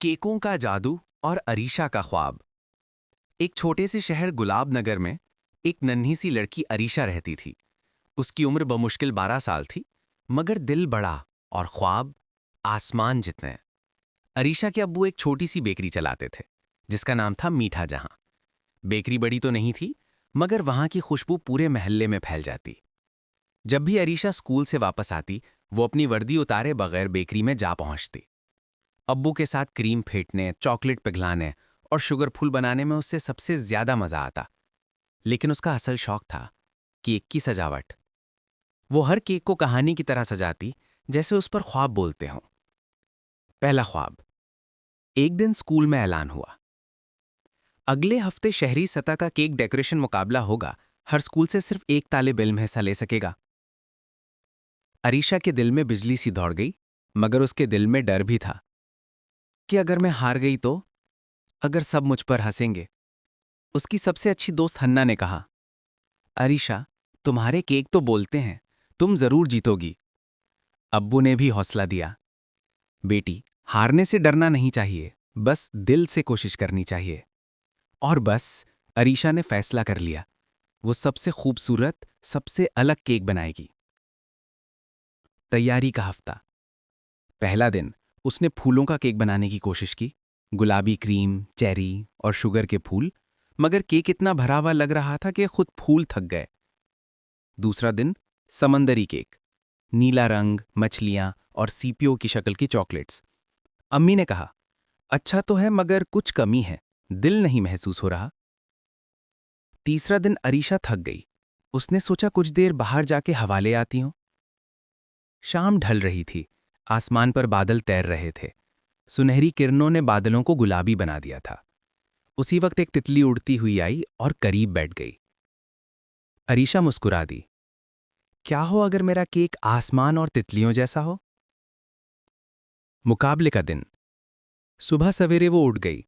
केकों का जादू और अरीशा का ख्वाब। एक छोटे से शहर गुलाब नगर में एक नन्ही सी लड़की अरीशा रहती थी। उसकी उम्र बमुश्किल 12 साल थी, मगर दिल बड़ा और ख्वाब आसमान जितने। अरीशा के अब्बू एक छोटी सी बेकरी चलाते थे, जिसका नाम था मीठा जहां। बेकरी बड़ी तो नहीं थी, मगर वहां की खुशबू पूरे मोहल्ले में फैल जाती। जब भी अरीशा स्कूल से वापस आती, वो अपनी वर्दी उतारे बगैर बेकरी में जा पहुंचती। अब्बू के साथ क्रीम फेंटने, चॉकलेट पिघलाने और शुगर फूल बनाने में उससे सबसे ज्यादा मजा आता। लेकिन उसका असल शौक था केक की सजावट। वो हर केक को कहानी की तरह सजाती, जैसे उस पर ख्वाब बोलते हों। पहला ख्वाब। एक दिन स्कूल में ऐलान हुआ, अगले हफ्ते शहरी सतह का केक डेकोरेशन मुकाबला होगा। हर स्कूल से सिर्फ एक तालिब इल्म हिस्सा ले सकेगा। अरीशा के दिल में बिजली सी दौड़ गई, मगर उसके दिल में डर भी था कि अगर मैं हार गई तो, अगर सब मुझ पर हंसेंगे। उसकी सबसे अच्छी दोस्त हन्ना ने कहा, अरीशा, तुम्हारे केक तो बोलते हैं, तुम जरूर जीतोगी। अब्बू ने भी हौसला दिया, बेटी, हारने से डरना नहीं चाहिए, बस दिल से कोशिश करनी चाहिए। और बस, अरीशा ने फैसला कर लिया, वो सबसे खूबसूरत, सबसे अलग केक बनाएगी। तैयारी का हफ्ता। पहला दिन उसने फूलों का केक बनाने की कोशिश की, गुलाबी क्रीम, चेरी और शुगर के फूल, मगर केक इतना भरा हुआ लग रहा था कि खुद फूल थक गए। दूसरा दिन समंदरी केक, नीला रंग, मछलियां और सीपियों की शक्ल की चॉकलेट्स। अम्मी ने कहा, अच्छा तो है मगर कुछ कमी है, दिल नहीं महसूस हो रहा। तीसरा दिन अरीशा थक गई। उसने सोचा कुछ देर बाहर जाके हवा ले आती हूं। शाम ढल रही थी, आसमान पर बादल तैर रहे थे। सुनहरी किरणों ने बादलों को गुलाबी बना दिया था। उसी वक्त एक तितली उड़ती हुई आई और करीब बैठ गई। अरीशा मुस्कुरा दी, क्या हो अगर मेरा केक आसमान और तितलियों जैसा हो। मुकाबले का दिन। सुबह सवेरे वो उठ गई।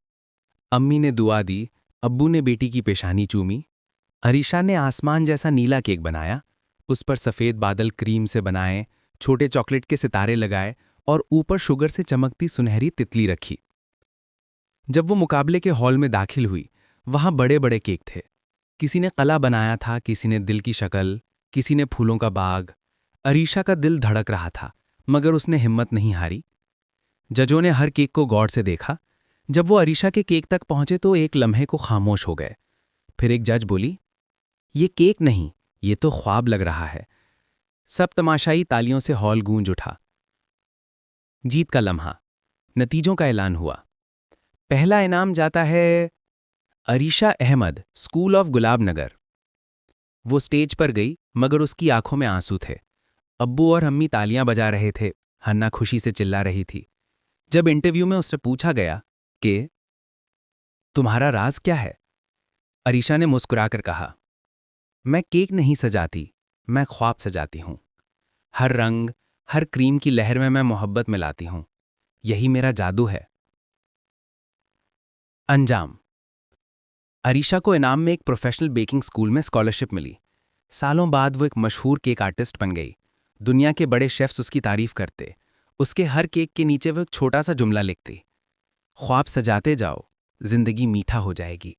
अम्मी ने दुआ दी, अब्बू ने बेटी की पेशानी चूमी। अरीशा ने आसमान जैसा नीला केक बनाया, उस पर सफेद बादल क्रीम से बनाए, छोटे चॉकलेट के सितारे लगाए और ऊपर शुगर से चमकती सुनहरी तितली रखी। जब वो मुकाबले के हॉल में दाखिल हुई, वहां बड़े बड़े केक थे। किसी ने कला बनाया था, किसी ने दिल की शक्ल, किसी ने फूलों का बाग। अरीशा का दिल धड़क रहा था, मगर उसने हिम्मत नहीं हारी। जजों ने हर केक को गौर से देखा। जब वो अरीशा के केक तक पहुंचे तो एक लम्हे को खामोश हो गए। फिर एक जज बोली, ये केक नहीं, ये तो ख्वाब लग रहा है। सब तमाशाई तालियों से हॉल गूंज उठा। जीत का लम्हा। नतीजों का ऐलान हुआ। पहला इनाम जाता है अरीशा अहमद, स्कूल ऑफ गुलाब नगर। वो स्टेज पर गई, मगर उसकी आंखों में आंसू थे। अब्बू और अम्मी तालियां बजा रहे थे, हन्ना खुशी से चिल्ला रही थी। जब इंटरव्यू में उससे पूछा गया कि तुम्हारा राज क्या है, अरीशा ने मुस्कुराकर कहा, मैं केक नहीं सजाती, मैं ख्वाब सजाती हूं। हर रंग, हर क्रीम की लहर में मैं मोहब्बत मिलाती हूं। यही मेरा जादू है। अंजाम। अरीशा को इनाम में एक प्रोफेशनल बेकिंग स्कूल में स्कॉलरशिप मिली। सालों बाद वो एक मशहूर केक आर्टिस्ट बन गई। दुनिया के बड़े शेफ्स उसकी तारीफ करते। उसके हर केक के नीचे वो एक छोटा सा जुमला लिखती, ख्वाब सजाते जाओ, जिंदगी मीठा हो जाएगी।